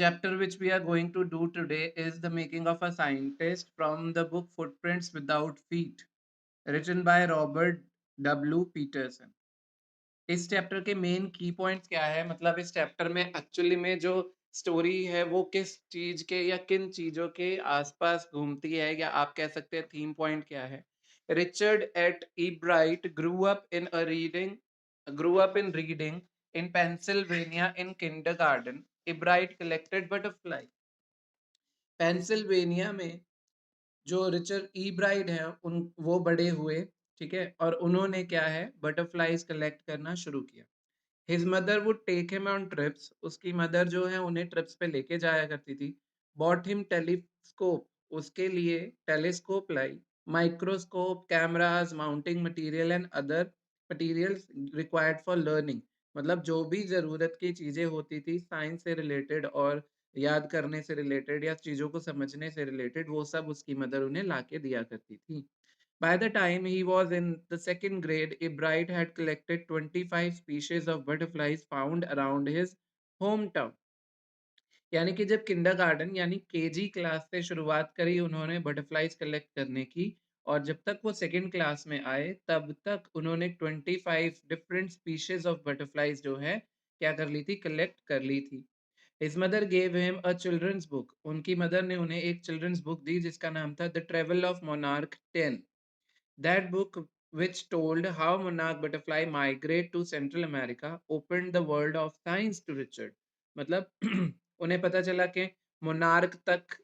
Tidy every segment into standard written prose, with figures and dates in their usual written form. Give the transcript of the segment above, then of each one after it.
chapter which we are going to do today is the making of a scientist from the book Footprints Without Feet, written by Robert W. Peterson. इस chapter के main की points क्या है, मतलब इस chapter में actually में जो स्टोरी है वो किस चीज के या किन चीजों के आसपास घूमती है, या आप कह सकते हैं थीम पॉइंट क्या है. Richard H Ebright grew up in reading in Pennsylvania in kindergarten. Ebright collected butterfly. Pennsylvania में जो रिचर्ड ई ब्राइड है उन वो बड़े हुए, ठीक है, और उन्होंने क्या है बटरफ्लाईज कलेक्ट करना शुरू किया. His mother would take him on trips. उसकी मदर जो है उन्हें ट्रिप्स पे लेके जाया करती थी. Bought him telescope. उसके लिए टेलीस्कोप लाई. Microscope, cameras, mounting material and other materials required for learning. मतलब जो भी जरूरत की चीजें होती थी साइंस से रिलेटेड और याद करने से रिलेटेड या चीजों को समझने से रिलेटेड, वो सब उसकी मदर उन्हें लाके दिया करती थी. By the time he was in the second grade, Ebright had collected 25 species of butterflies found around his hometown. यानी कि जब किंडरगार्टन यानी केजी क्लास से शुरुआत करी उन्होंने बटरफ्लाईज कलेक्ट करने की, और जब तक वो सेकंड क्लास में आए तब तक उन्होंने 25 डिफरेंट स्पीशीज ऑफ बटरफ्लाईज जो है क्या कर ली थी, कलेक्ट कर ली थी. His mother gave him a children's book. उनकी मदर ने उन्हें एक चिल्ड्रंस बुक दी जिसका नाम था the travel of monarch 10. That book, which told how monarch butterfly migrate to Central America, opened the world of science to Richard. मतलब उन्हें पता चला कि मोनार्क तक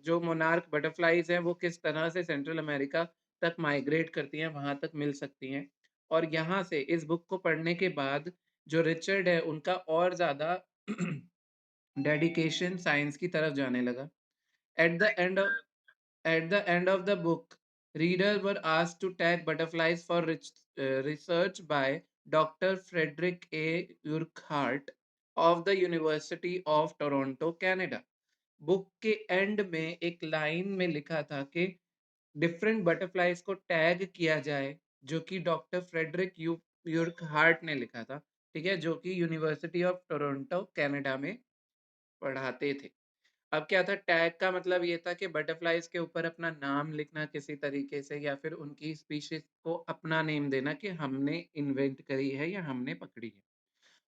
जो मोनार्क बटरफ्लाईज हैं वो किस तरह से सेंट्रल अमेरिका तक माइग्रेट करती हैं, वहां तक मिल सकती हैं. और यहाँ से इस बुक को पढ़ने के बाद जो रिचर्ड है उनका और ज्यादा डेडिकेशन साइंस की तरफ जाने लगा. At the end At the end of the book, readers were asked to tag butterflies for research by Dr. Frederick A. Urquhart of the University of Toronto, Canada. Book के and में एक line में लिखा था कि different butterflies को tag किया जाए, जो कि डॉक्टर फ्रेडरिक यूर्कहार्ट ने लिखा था, ठीक है, जो कि यूनिवर्सिटी ऑफ टोरंटो कनाडा में पढ़ाते थे. अब क्या था, टैग का मतलब ये था कि बटरफ्लाईज के ऊपर अपना नाम लिखना किसी तरीके से, या फिर उनकी स्पीशीज को अपना नेम देना कि हमने इन्वेंट करी है या हमने पकड़ी है.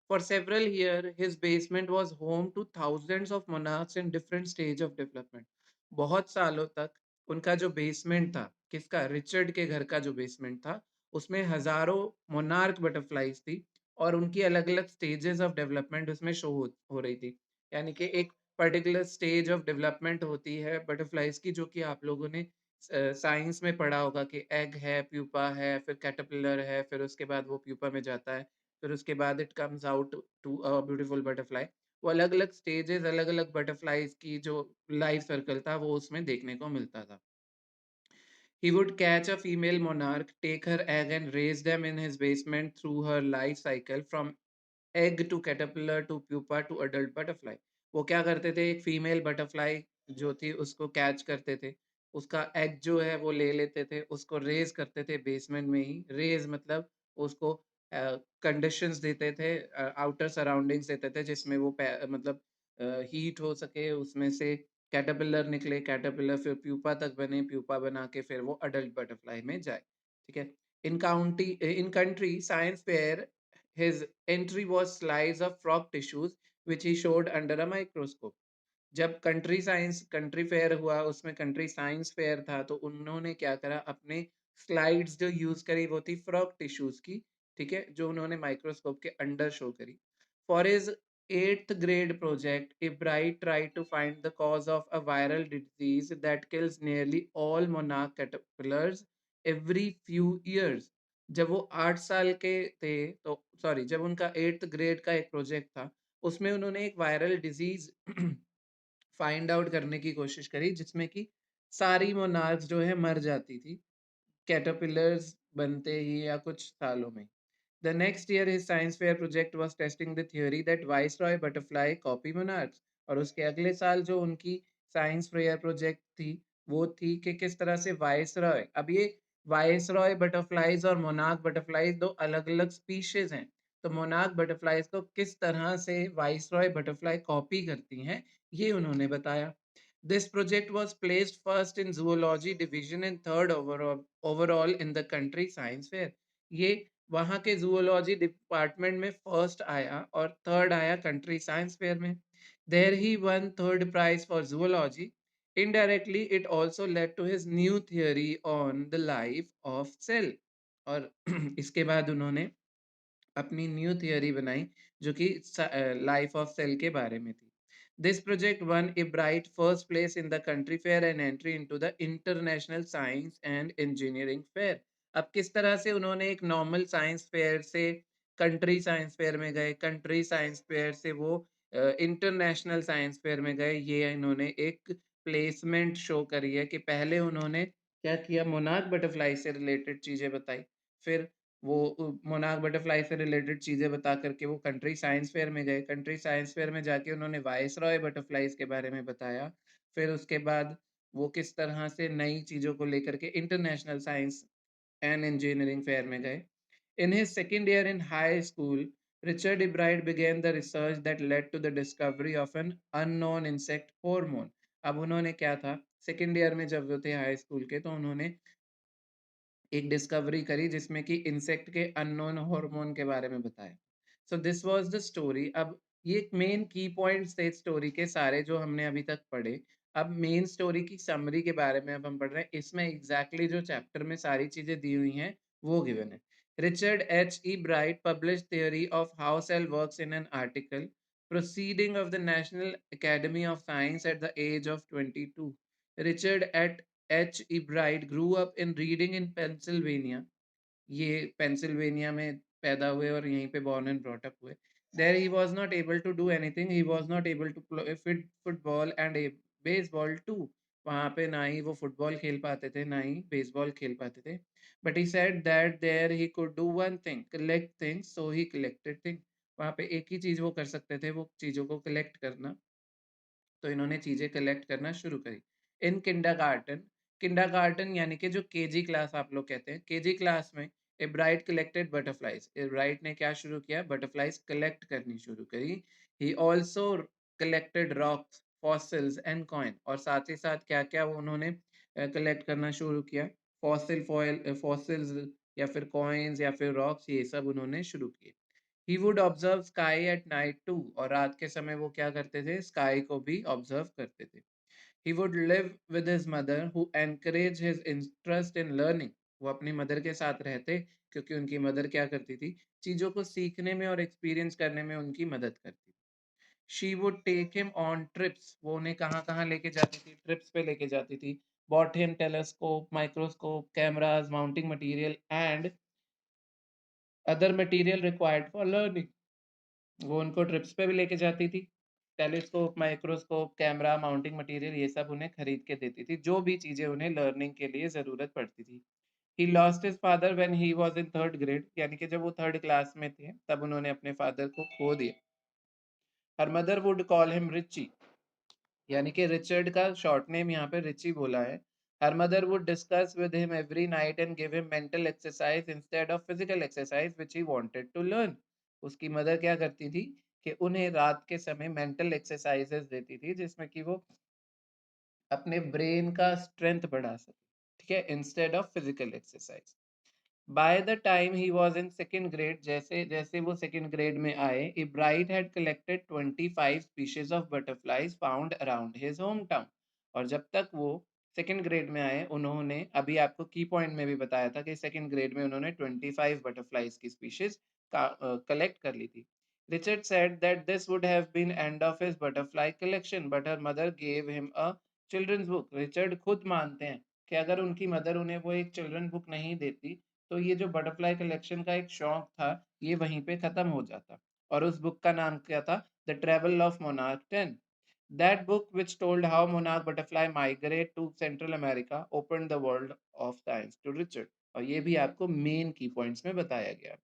For several years, his basement was home to thousands of monarchs in different stage of development. बहुत सालों तक उनका जो बेसमेंट था, किसका, रिचर्ड के घर का जो बेसमेंट था, उसमें हजारों मोनार्क बटरफ्लाईज थी और उनकी अलग अलग स्टेजेस ऑफ डेवलपमेंट उसमें शो हो रही थी. यानी कि एक पर्टिकुलर स्टेज ऑफ डेवलपमेंट होती है बटरफ्लाईज की, जो कि आप लोगों ने साइंस में पढ़ा होगा कि एग है, प्यूपा है, फिर कैटरपिलर है, फिर उसके बाद वो प्यूपा में जाता है, फिर उसके बाद it comes out to a beautiful butterfly. वो अलग अलग स्टेजेस, अलग अलग बटरफ्लाईज की जो लाइफ सर्कल था वो उसमें देखने को मिलता था. He would catch a female monarch, take her egg and raise them in his basement through her life cycle from egg to caterpillar to pupa to adult butterfly. वो क्या करते थे, एक फीमेल बटरफ्लाई जो थी उसको कैच करते थे, उसका एग जो है वो ले लेते थे, उसको रेज करते थे बेसमेंट में ही. रेज मतलब उसको कंडीशंस देते थे, आउटर सराउंडिंग्स देते थे जिसमें वो मतलब हीट हो सके, उसमें से कैटरपिलर निकले, कैटरपिलर फिर प्यूपा तक बने, प्यूपा बना के फिर वो अडल्ट बटरफ्लाई में जाए, ठीक है. In country science fair his entry was slides of frog tissues which he showed under a microscope. जब कंट्री फेयर हुआ, उसमें कंट्री साइंस फेयर था, तो उन्होंने क्या करा, अपने स्लाइड्स जो यूज करी वो थी फ्रॉग टिश्यूज की, ठीक है, जो उन्होंने माइक्रोस्कोप के अंडर शो करी. For his 8th grade project, Ebright tried to find the cause of a viral disease that kills nearly all monarch caterpillars every few years. जब वो 8 साल के थे, तो सॉरी, जब उनका 8th ग्रेड का एक प्रोजेक्ट था, उसमें उन्होंने एक वायरल डिजीज फाइंड आउट करने की कोशिश करी जिसमें कि सारी मोनार्क्स जो है मर जाती थी कैटरपिलर्स बनते ही या कुछ सालों में. The next year his science fair project was testing the theory that viceroy butterfly copy monarchs. और उसके अगले साल जो उनकी साइंस फेयर प्रोजेक्ट थी वो थी कि किस तरह से वाइसरॉय, अब ये वाइसरॉय बटरफ्लाईज और मोनार्क बटरफ्लाईज दो अलग अलग स्पीशीज हैं, तो मोनार्क बटरफ्लाइज को किस तरह से वाइसरॉय बटरफ्लाई कॉपी करती हैं, ये उन्होंने बताया। This project was placed first in zoology division and third overall in the country science fair. ये वहाँ के जूलॉजी डिपार्टमेंट में फर्स्ट आया और थर्ड आया कंट्री साइंस फेयर में। There he won third prize for zoology. Indirectly, it also led to his new theory on the life of cell. और इसके बाद उन्होंने अपनी न्यू थियरी बनाई जो कि लाइफ ऑफ सेल के बारे में थी। This project one a bright first place in the country fair and entry into the international science and engineering fair. अब किस तरह से उन्होंने एक नॉर्मल साइंस फेयर से कंट्री साइंस फेयर में गए, कंट्री साइंस फेयर से वो इंटरनेशनल साइंस फेयर में गए, ये इन्होंने एक प्लेसमेंट शो करी है कि पहले उन्होंने क्या किया, मोनार्क बटरफ्लाई से रिलेटेड चीजें बताई, फिर वो मोनार्क बटरफ्लाई से रिलेटेड चीज़ें बता करके वो कंट्री साइंस फेयर में गए, कंट्री साइंस फेयर में जाके उन्होंने वाइसरॉय बटरफ्लाइज के बारे में बताया, फिर उसके बाद वो किस तरह से नई चीज़ों को लेकर के international science and engineering fair में गए। In his second year in high school, Richard E. Bright began the research that led to the discovery of an unknown insect hormone. अब उन्होंने क्या था, सेकेंड ईयर में जब वो थे हाई स्कूल के, तो उन्होंने एक डिस्कवरी करी जिसमें कि इंसेक्ट के अननोन हार्मोन के बारे में बताया। So this was the story. अब ये मेन की पॉइंट्स थे स्टोरी के सारे जो हमने अभी तक पढ़े। अब मेन स्टोरी की समरी के बारे में अब हम पढ़ रहे हैं। इसमें एग्जैक्टली जो चैप्टर में सारी चीजें दी हुई हैं वो गिवन है। Richard H Ebright publish theory of how cell works in an article proceeding of the National Academy of Science at the age of 22. Richard at H. E. Bright grew up in Reading in Pennsylvania. ये Pennsylvania में पैदा हुए और यहीं पे born and brought up हुए। There he was not able to do anything. He was not able to play football and a baseball too. वहाँ पे ना ही वो फुटबॉल खेल पाते थे ना ही बेसबॉल खेल पाते थे। But he said that there he could do one thing, collect things. So he collected things. वहाँ पे एक ही चीज वो कर सकते थे, वो चीजों को कलेक्ट करना। तो इन्होंने चीजें कलेक्ट करना शुरू करी। इन किंडरगार्टन यानी कि जो केजी क्लास आप लोग कहते हैं, केजी क्लास में a bright collected butterflies, a bright ने क्या शुरू किया, बटरफ्लाइज कलेक्ट करनी शुरू करी। He also collected rocks, fossils and coin, और साथ ही साथ क्या क्या वो उन्होंने कलेक्ट करना शुरू किया, फॉसिल्स या फिर कॉइन्स या फिर रॉक्स, ये सब उन्होंने शुरू किए। He would observe sky at night too, और रात के समय वो क्या करते थे, स्काई को भी ऑब्जर्व करते थे। He would live with his mother who encourage his interest in learning, वो अपनी मदर के साथ रहते क्योंकि उनकी मदर क्या करती थी, चीजों को सीखने में और एक्सपीरियंस करने में उनकी मदद करती थी। She would take him on trips, वो उन्हें कहाँ कहाँ लेके जाती थी, ट्रिप्स पे लेके जाती थी। Bought him telescope, microscope, cameras, mounting material and other material required for learning. वो उनको ट्रिप्स पे भी लेके जाती थी, telescope, microscope, camera, mounting material, ये सब उन्हें खरीद के देती थी, जो भी चीजें उन्हें लर्निंग के लिए जरूरत पड़ती थी। He lost his father when he was in third grade, यानी कि जब वो थर्ड क्लास में थे तब उन्होंने अपने फादर को खो दिया। Her mother would call him Richie, यानी कि रिचर्ड का शॉर्ट नेम यहाँ पे रिची बोला है। Her mother would discuss with him every night and give him mental exercise instead of physical exercise which he wanted to learn. उसकी mother क्या करती थी कि उन्हें रात के समय मेंटल एक्सरसाइजेस देती थी जिसमें कि वो अपने ब्रेन का स्ट्रेंथ बढ़ा सके, ठीक है, instead of physical exercise. By the time he was in second grade, जैसे जैसे वो second grade में आए, a Bright had collected 25 species of butterflies found around his hometown. और जब तक वो second grade में आए, उन्होंने अभी आपको की पॉइंट में भी बताया था कि second grade में उन्होंने 25 butterflies की species का collect कर ली थी. Richard said that this would have been end of his butterfly collection, but her mother gave him a children's book. Richard खुद मानते हैं कि अगर उनकी मदर उन्हें वो एक चिल्ड्रन बुक नहीं देती तो ये जो बटरफ्लाई कलेक्शन का एक शौक था ये वहीं पे खत्म हो जाता। और उस बुक का नाम क्या था, the travel of monarch 10। That book which told how monarch butterfly migrate to central America open the world of science to Richard. और ये भी आपको मेन की पॉइंट्स में बताया गया।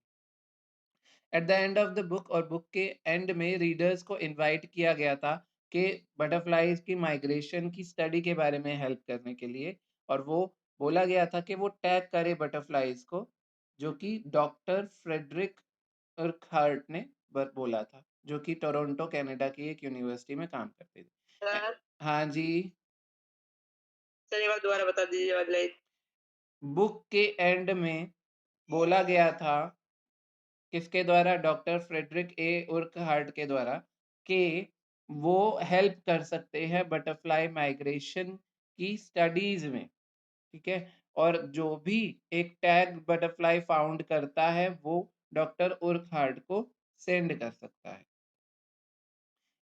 At the end of the book, और बुक के एंड में रीडर्स को इनवाइट किया गया था कि बटरफ्लाईज की माइग्रेशन की स्टडी के बारे में हेल्प करने के लिए, और वो बोला गया था कि वो टैग करे बटरफ्लाईज को, जो कि डॉक्टर फ्रेडरिक उर्कहार्ट ने बोला था, जो कि टोरंटो कनाडा की एक यूनिवर्सिटी में काम करते थे। सर, हाँ जी। सर एक बार दोबारा बता दीजिए वाली लाइन। बुक के एंड में बोला गया था, किसके द्वारा, डॉक्टर फ्रेडरिक ए उर्कहार्ट के द्वारा, कि वो हेल्प कर सकते हैं बटरफ्लाई माइग्रेशन की स्टडीज में। ठीक है। और जो भी एक टैग बटरफ्लाई फाउंड करता है वो डॉक्टर उर्कहार्ट को सेंड कर सकता है।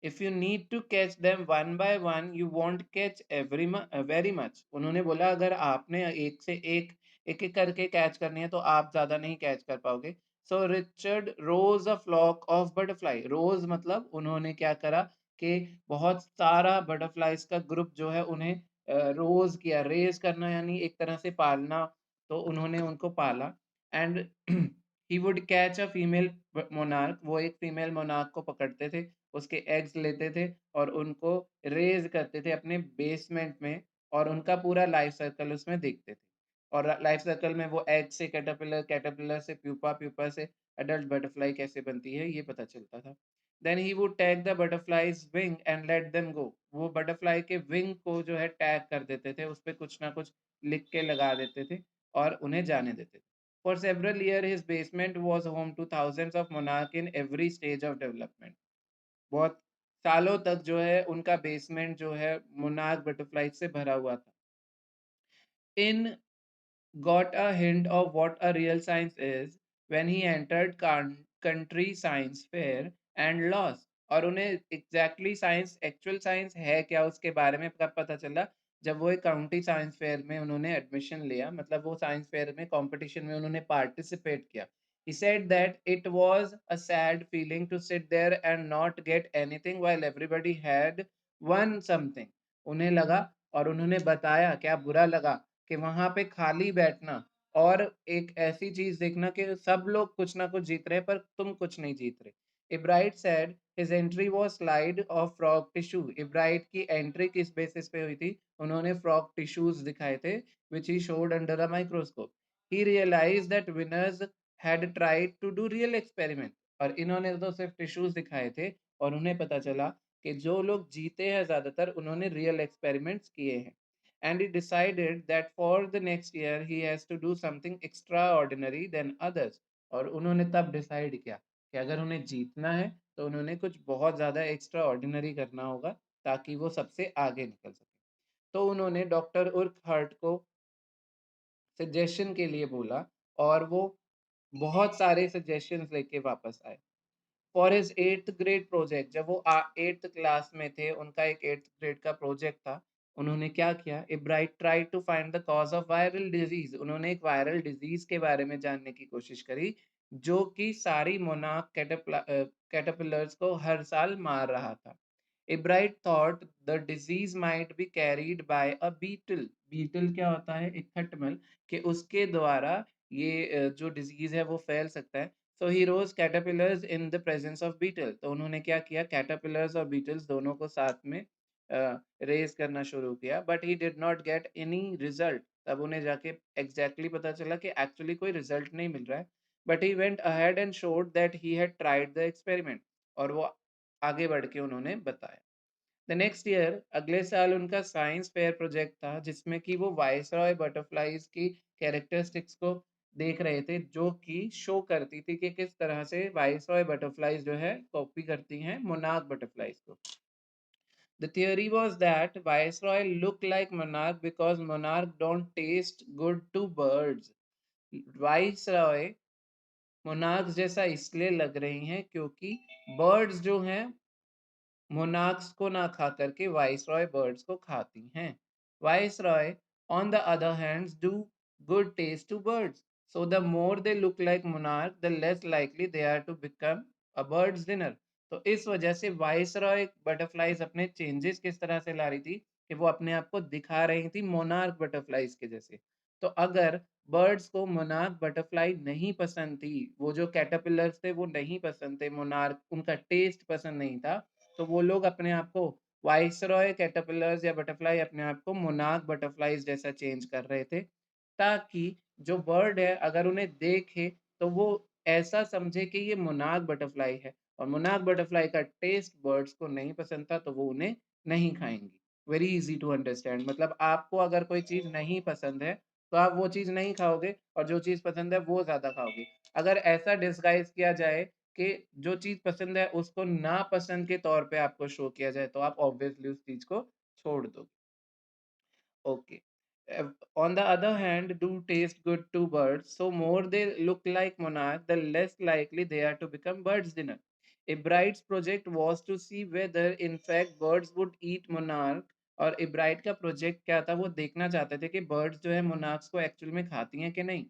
If you need to catch them one by one you won't catch very much. उन्होंने बोला अगर आपने एक से एक एक करके कैच करनी है तो आप ज्यादा नहीं कैच कर पाओगे। So Richard rose a flock of butterfly. Rose मतलब उन्होंने क्या करा कि बहुत सारा बटरफ्लाईज का ग्रुप जो है उन्हें रोज किया। रेज करना यानी एक तरह से पालना, तो उन्होंने उनको पाला। And he would catch a female monarch. वो एक फीमेल मोनार्क को पकड़ते थे, उसके एग्स लेते थे और उनको रेज करते थे अपने बेसमेंट में, और उनका पूरा लाइफ सर्कल उसमें देखते थे। और लाइफ सर्कल में वो एग से कैटरपिलर, कैटरपिलर से प्यूपा, प्यूपा से अडल्ट बटरफ्लाई कैसे बनती है ये पता चलता था। Then he would tag the butterflies wing and let them go. वो बटरफ्लाई के विंग को जो है टैग कर देते थे, उस पर कुछ ना कुछ लिख के लगा देते थे और उन्हें जाने देते थे। For several years, his basement was home to thousands of monarchs in every stage of development. बहुत सालों तक जो है उनका बेसमेंट जो है मोनार्क बटरफ्लाई से भरा हुआ था। इन got a hint of what a real science is when he entered country science fair and lost। और उन्हें एग्जैक्टली साइंस, एक्चुअल साइंस है क्या उसके बारे में कब पता चला, जब वो एक काउंटी साइंस फेयर में उन्होंने एडमिशन लिया, मतलब वो साइंस फेयर में कंपटीशन में उन्होंने पार्टिसिपेट किया। he said that it was a sad feeling to sit there and not get anything while everybody had won something। उन्हें लगा, और उन्होंने बताया क्या बुरा लगा, कि वहां पे खाली बैठना और एक ऐसी चीज देखना कि सब लोग कुछ ना कुछ जीत रहे पर तुम कुछ नहीं जीत रहे। Ebright said his entry was slide of frog tissue। Ebright की एंट्री किस बेसिस पे हुई थी, उन्होंने फ्रॉग टिश्यूज दिखाए थे, which he showed under a microscope। he realized that winners had tried to do real experiment। और इन्होंने तो सिर्फ टिश्यूज दिखाए थे और उन्हें पता चला कि जो लोग जीते हैं ज्यादातर उन्होंने रियल एक्सपेरिमेंट्स किए हैं। And he decided that for the next year he has to do something extraordinary than others। और उन्होंने तब डिसाइड किया कि अगर उन्हें जीतना है तो उन्होंने कुछ बहुत ज़्यादा एक्स्ट्रा ऑर्डिनरी करना होगा ताकि वो सबसे आगे निकल सके। तो उन्होंने डॉक्टर उर्कहर्ट को सजेशन के लिए बोला और वो बहुत सारे सजेशंस लेके वापस आए। For his 8th grade project, जब वो 8th क्लास में थे, उनका एक 8th ग्रेड का प्रोजेक्ट था। उन्होंने क्या किया, Ebright try to find the cause of viral disease. उन्होंने एक वायरल डिजीज के बारे में जानने की कोशिश करी जो कि सारी मोनार्क कैटरपिलर्स को हर साल मार रहा था। Ebright thought the disease might be carried by a beetle. Beetle क्या होता है, एक खटमल, कि उसके द्वारा ये जो डिजीज है वो फैल सकता है। So he rose caterpillars in the presence of beetle. तो उन्होंने क्या किया, कैटरपिलर्स और बीटल्स दोनों को साथ में रेज करना शुरू किया, but he did not get any result. तब उन्हें जाके एग्जैक्टली पता चला कि एक्चुअली कोई रिजल्ट नहीं मिल रहा है। But he went ahead and showed that he had tried the experiment. और वो आगे बढ़ के उन्होंने बताया। द नेक्स्ट ईयर, अगले साल उनका साइंस फेयर प्रोजेक्ट था जिसमें कि वो वाइसरॉय बटरफ्लाईज की कैरेक्टरिस्टिक्स को देख रहे थे, जो कि शो करती थी कि किस तरह से वाइसरॉय बटरफ्लाईज जो है कॉपी करती हैं मोनार्क बटरफ्लाईज को। The theory was that viceroy look like monarch because monarch don't taste good to birds। Viceroy monarch जैसा इसलिए लग रही हैं क्योंकि बर्ड्स जो हैं मोनार्क्स को ना खा करके वाइसरॉय बर्ड्स को खाती हैं। Viceroy on the other hands do good taste to birds, so the more they look like monarch the less likely they are to become a bird's dinner. तो इस वजह से वाइसरॉय बटरफ्लाईज अपने changes किस तरह से ला रही थी कि वो अपने आप को दिखा रही थी मोनार्क बटरफ्लाईज के जैसे। तो अगर बर्ड्स को मोनार्क बटरफ्लाई नहीं पसंद थी, वो जो कैटरपिलर्स थे वो नहीं पसंद थे, मोनार्क उनका टेस्ट पसंद नहीं था, तो वो लोग अपने आप को वाइसरॉय कैटरपिलर्स या बटरफ्लाई अपने आप को मोनार्क बटरफ्लाईज जैसा चेंज कर रहे थे, ताकि जो बर्ड है अगर उन्हें देखे तो वो ऐसा समझे कि ये मोनार्क बटरफ्लाई है और मोनार्क बटरफ्लाई का टेस्ट बर्ड्स को नहीं पसंद था, तो वो उन्हें नहीं खाएँगी। वेरी ईज़ी टू अंडरस्टैंड, मतलब आपको अगर कोई चीज़ नहीं पसंद है, तो आप वो चीज़ नहीं खाओगे और जो चीज़ पसंद है वो ज़्यादा खाओगे। अगर ऐसा डिस्गाइज़ किया जाए कि जो चीज़ पसंद है उसको नापसंद के तौर पे आपको शो किया जाए, तो आप ऑब्वियसली उस चीज़ को छोड़ दोगे। Okay. On the other hand, do taste good to birds. So more they look like monarch, the less likely they are to become birds' dinner. A bride's project was to see whether in fact birds would eat monarch, और a bright का project क्या था, वो देखना चाहते थे कि birds जो है मोनार्क्स को एक्चुअल में खाती हैं कि नहीं.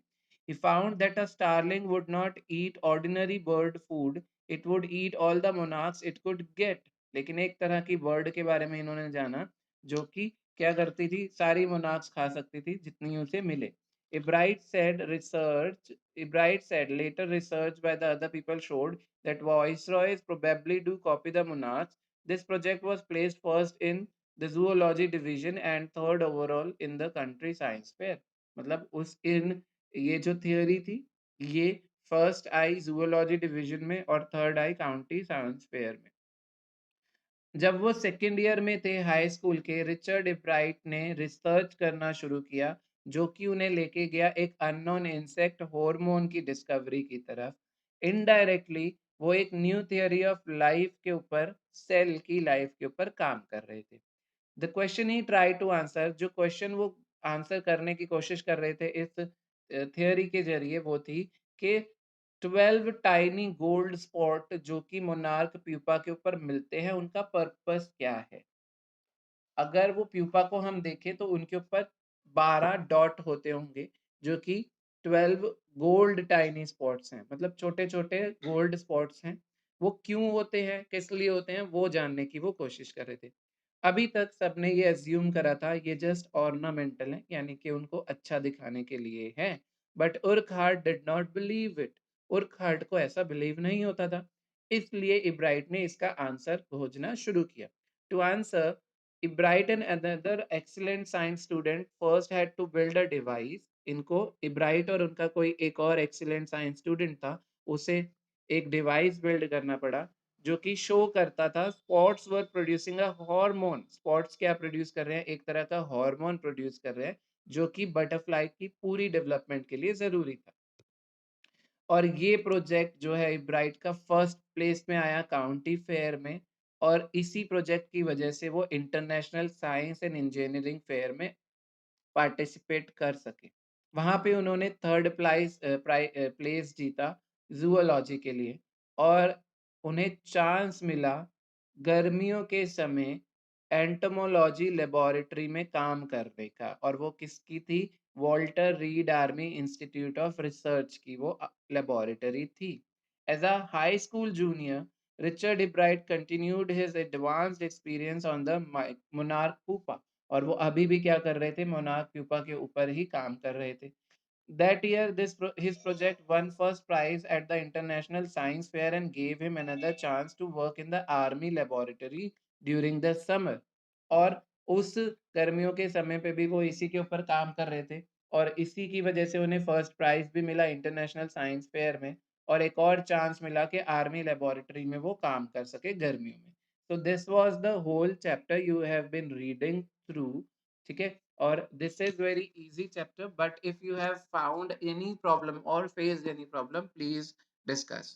He found that a starling would not eat ordinary bird food, it would eat all the monarchs it could get. लेकिन एक तरह की बर्ड के बारे में इन्होंने जाना जो कि क्या करती थी, सारी मोनार्क्स खा सकती थी जितनी उसे मिले. Ebright said later research by the other people showed that viceroys probably do copy the monarchs. This project was placed first in the zoology division and third overall in the country science fair. मतलब उस इन ये जो theory थी, ये first आई zoology division में और third आई county science fair में. जब वो सेकेंड ईयर में थे हाई स्कूल के, रिचर्ड इब्राइट ने रिसर्च करना शुरू किया, जो कि उन्हें लेके गया एक अननोन इंसेक्ट हार्मोन की डिस्कवरी की तरफ. इनडायरेक्टली वो एक न्यू थियोरी ऑफ लाइफ के ऊपर, सेल की लाइफ के ऊपर काम कर रहे थे. The question he try to answer, जो क्वेश्चन वो आंसर करने की कोशिश कर रहे थे इस थियोरी के जरिए, वो थी कि 12 टाइनी गोल्ड स्पॉट जो कि मोनार्क प्यूपा के ऊपर मिलते हैं, उनका पर्पस क्या है. अगर वो प्यूपा को हम देखें तो उनके ऊपर 12 डॉट होते होंगे, जो कि 12 गोल्ड टाइनी स्पॉट्स हैं, मतलब छोटे छोटे गोल्ड स्पॉट्स हैं. वो क्यों होते हैं, किस लिए होते हैं, वो जानने की वो कोशिश कर रहे थे. अभी तक सबने ये अज्यूम करा था ये जस्ट ऑर्नामेंटल है, यानी कि उनको अच्छा दिखाने के लिए है. But Urquhart did not believe it. Urquhart को ऐसा बिलीव नहीं होता था. इसलिए इब्राइट ने इसका आंसर खोजना शुरू किया. To answer, Ebright and another excellent science student first had to build a device. इनको, इब्राइट और उनका कोई एक और एक्सीलेंट साइंस स्टूडेंट था, उसे एक डिवाइस बिल्ड करना पड़ा जो कि शो करता था spots were producing a hormone. Spots क्या प्रोड्यूस कर रहे हैं, एक तरह का हार्मोन प्रोड्यूस कर रहे हैं, जो कि बटरफ्लाई की पूरी डेवलपमेंट के लिए जरूरी था. और ये प्रोजेक्ट जो है ब्राइट का फर्स्ट प्लेस में आया काउंटी फेयर में, और इसी प्रोजेक्ट की वजह से वो international science and engineering fair में पार्टिसिपेट कर सके. वहाँ पे उन्होंने थर्ड प्लेस जीता ज़ूलॉजी के लिए, और उन्हें चांस मिला गर्मियों के समय एंटोमोलॉजी लेबोरेटरी में काम करने का, और वो किसकी थी, Walter Reed Army Institute of Research की वो लेबोरेटरी थी. As a high school junior, Richard Ebright continued his advanced experience on the monarch pupa. और वो अभी भी क्या कर रहे थे, मोनार्क प्यूपा के ऊपर ही काम कर रहे थे. That year, his project won first prize at the International Science Fair and gave him another chance to work in the Army laboratory during the summer. और उस गर्मियों के समय पे भी वो इसी के ऊपर काम कर रहे थे, और इसी की वजह से उन्हें फर्स्ट प्राइज भी मिला इंटरनेशनल साइंस फेयर में, और एक और चांस मिला कि आर्मी लेबोरेटरी में वो काम कर सके गर्मियों में. So this was the whole chapter you have been reading through. ठीक है, और this is very easy chapter, but if you have found any problem or faced any problem, please discuss.